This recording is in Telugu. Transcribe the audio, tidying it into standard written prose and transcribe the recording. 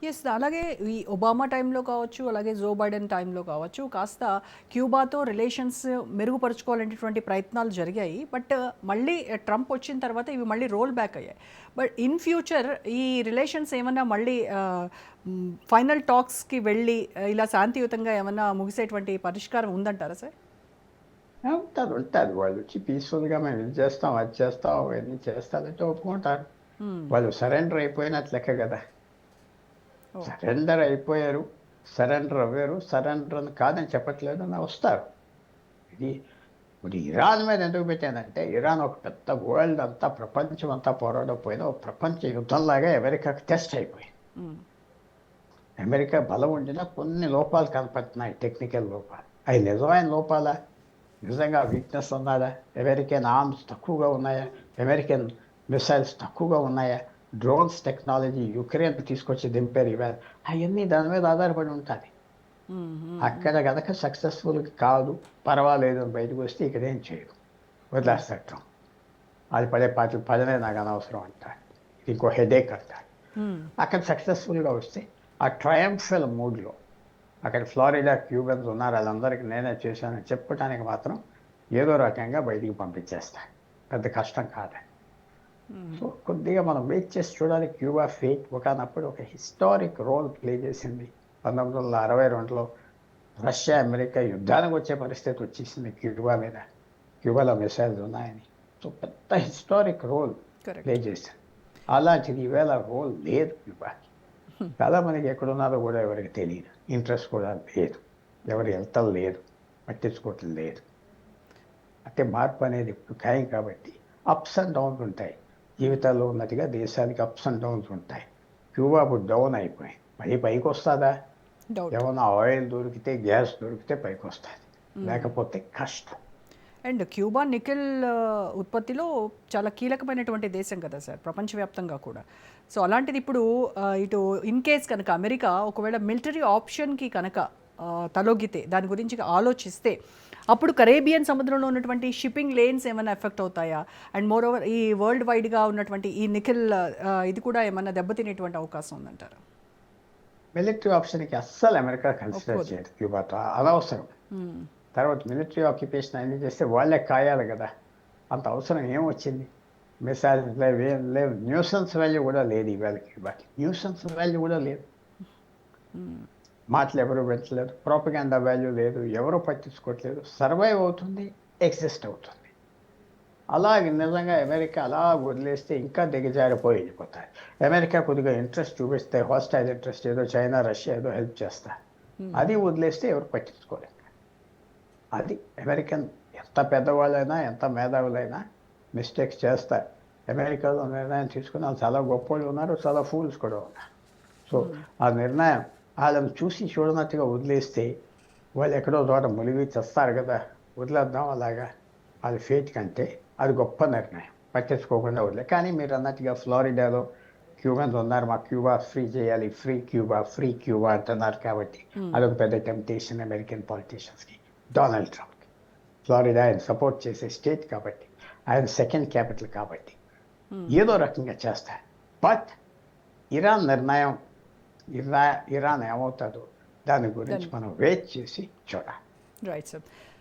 ఎస్. అలాగే ఈ ఒబామా టైంలో కావచ్చు, అలాగే జో బైడెన్ టైంలో కావచ్చు, కాస్త క్యూబాతో రిలేషన్స్ మెరుగుపరుచుకోవాలనేటువంటి ప్రయత్నాలు జరిగాయి. బట్ మళ్ళీ ట్రంప్ వచ్చిన తర్వాత ఇవి మళ్ళీ రోల్ బ్యాక్ అయ్యాయి. బట్ ఇన్ ఫ్యూచర్ ఈ రిలేషన్స్ ఏమన్నా మళ్ళీ ఫైనల్ టాక్స్కి వెళ్ళి ఇలా శాంతియుతంగా ఏమన్నా ముగిసేటువంటి పరిష్కారం ఉందంటారా సార్? ఉంటారు ఉంటారు వాళ్ళు వచ్చి పీస్ఫుల్గా మేము ఇది చేస్తాం అది చేస్తాం అవన్నీ చేస్తారంటే ఒప్పుకుంటారు. వాళ్ళు సరెండర్ అయిపోయినట్లు లెక్క కదా. ఓ. సరెండర్ అయిపోయారు, సరెండర్ అవ్వారు, సరెండర్ అని కాదని చెప్పట్లేదు అని వస్తారు. ఇది ఇప్పుడు ఇరాన్ మీద ఎందుకు పెట్టానంటే, ఇరాన్ ఒక పెద్ద వరల్డ్ అంతా ప్రపంచం అంతా పోరాడకపోయినా ఒక ప్రపంచ యుద్ధంలాగా అమెరికాకి టెస్ట్ అయిపోయింది. అమెరికా బలం ఉండినా కొన్ని లోపాలు కనపడుతున్నాయి, టెక్నికల్ లోపాలు. అవి నిజమైన లోపాలా? నిజంగా వీక్నెస్ ఉన్నదా? అమెరికన్ ఆర్మ్స్ తక్కువగా ఉన్నాయా? అమెరికన్ మిసైల్స్ తక్కువగా ఉన్నాయా? డ్రోన్స్ టెక్నాలజీ యుక్రెయిన్ తీసుకొచ్చి దింపారు ఇవాళ. అవన్నీ దాని మీద ఆధారపడి ఉంటుంది. అక్కడ కనుక సక్సెస్ఫుల్ కాదు, పర్వాలేదు అని బయటకు వస్తే ఇక్కడ ఏం చేయదు, వదిలేస్తాం. అది పదనే నాకు అనవసరం అంటారు, ఇంకో హెడేక్ అంటారు. అక్కడ సక్సెస్ఫుల్గా వస్తే ఆ ట్రయంఫల్ మూడ్లో అక్కడ ఫ్లోరిడా క్యూబన్స్ ఉన్నారు, వాళ్ళందరికీ నేనే చేశానని చెప్పుకోవడానికి మాత్రం ఏదో రకంగా బయటికి పంపించేస్తాను. పెద్ద కష్టం కాదని. సో కొద్దిగా మనం వెయిట్ చేసి చూడాలి. క్యూబా ఫేట్ ఒకనప్పుడు ఒక హిస్టారిక్ రోల్ ప్లే చేసింది. 1962లో రష్యా అమెరికా యుద్ధానికి వచ్చే పరిస్థితి వచ్చేసింది క్యూబా మీద. క్యూబాలో మిసైల్స్ ఉన్నాయని. సో పెద్ద హిస్టారిక్ రోల్ ప్లే చేసింది. అలాంటిది ఈవేళ రోల్ లేదు క్యూబాకి. చాలామందికి ఎక్కడున్నారో కూడా ఎవరికి తెలియదు, ఇంట్రెస్ట్ కూడా లేదు, ఎవరు వెళ్తాం లేదు, పట్టించుకోవటం లేదు. అంటే మార్పు అనేది ఇప్పుడు ఖాయం కాబట్టి అప్స్ అండ్ డౌన్స్ ఉంటాయి. జీవితాల్లో ఉన్నట్టుగా దేశానికి అప్స్ అండ్ డౌన్స్ ఉంటాయి. క్యూబా ఇప్పుడు డౌన్ అయిపోయింది, మళ్ళీ పైకి వస్తుందా? ఏమన్నా ఆయిల్ దొరికితే, గ్యాస్ దొరికితే పైకి వస్తుంది, లేకపోతే కష్టం. అండ్ క్యూబా నికెల్ ఉత్పత్తిలో చాలా కీలకమైనటువంటి దేశం కదా సార్, ప్రపంచవ్యాప్తంగా కూడా. సో అలాంటిది ఇప్పుడు ఇటు ఇన్ కేస్ కనుక అమెరికా ఒకవేళ మిలిటరీ ఆప్షన్కి కనుక తలొగ్గితే, దాని గురించి ఆలోచిస్తే, అప్పుడు కరేబియన్ సముద్రంలో ఉన్నటువంటి షిప్పింగ్ లేన్స్ ఏమైనా ఎఫెక్ట్ అవుతాయా? అండ్ మోర్ ఓవర్ ఈ వరల్డ్ వైడ్గా ఉన్నటువంటి ఈ నికెల్ ఇది కూడా ఏమైనా దెబ్బతినేటువంటి అవకాశం ఉందంటారా? మిలిటరీ ఆప్షన్కి అస్సలు అమెరికా కన్సిడర్ చేయదు క్యూబాతో, అనవసరం. తర్వాత మిలిటరీ ఆక్యుపేషన్ అన్నీ చేస్తే వాళ్ళే కాయాలి కదా, అంత అవసరం ఏమొచ్చింది? మిసైల్స్ లేవు, ఏం లేవు. న్యూసెన్స్ వాల్యూ కూడా లేదు ఇవాళ క్యూబాకి. న్యూసెన్స్ వాల్యూ కూడా లేదు. మాటలు ఎవరు పెంచలేదు, ప్రోపగాండా వాల్యూ లేదు, ఎవరు పట్టించుకోవట్లేదు. సర్వైవ్ అవుతుంది, ఎగ్జిస్ట్ అవుతుంది. అలాగే నిజంగా అమెరికా అలా వదిలేస్తే ఇంకా దిగజారిపోయి వెళ్ళిపోతాయి. అమెరికా కొద్దిగా ఇంట్రెస్ట్ చూపిస్తే, హాస్టైల్ ఇంట్రెస్ట్ ఏదో చైనా రష్యా ఏదో హెల్ప్ చేస్తారు, అది వదిలేస్తే ఎవరు పట్టించుకోలేదు. అది అమెరికన్ ఎంత పెద్దవాళ్ళైనా ఎంత మేధావులైనా మిస్టేక్స్ చేస్తారు. అమెరికాలో నిర్ణయం తీసుకుని వాళ్ళు చాలా గొప్పవాళ్ళు ఉన్నారు, చాలా ఫూల్స్ కూడా ఉన్నారు. సో ఆ నిర్ణయం వాళ్ళని చూసి చూడనట్టుగా వదిలేస్తే వాళ్ళు ఎక్కడో చోట మునిగి చేస్తారు కదా, వదిలేద్దాం అలాగా వాళ్ళ ఫేట్ కంటే. అది గొప్ప నిర్ణయం, పట్టించుకోకుండా వదిలే. కానీ మీరు అన్నట్టుగా ఫ్లోరిడాలో క్యూబన్స్ ఉన్నారు, మా క్యూబా ఫ్రీ చేయాలి, ఫ్రీ క్యూబా అంటున్నారు. కాబట్టి అదొక పెద్ద టెంప్టేషన్ అమెరికన్ పాలిటీషియన్స్కి. డొనాల్డ్ ట్రంప్ ఫ్లోరిడా ఆయన సపోర్ట్ చేసే స్టేట్ కాబట్టి, ఆయన సెకండ్ క్యాపిటల్ కాబట్టి ఏదో రకంగా చేస్తారు. బట్ ఇరాన్ నిర్ణయం, ఇరాన్ ఏమవుతుందో దాని గురించి మనం వెయిట్ చేసి చూడాలి. Right sir.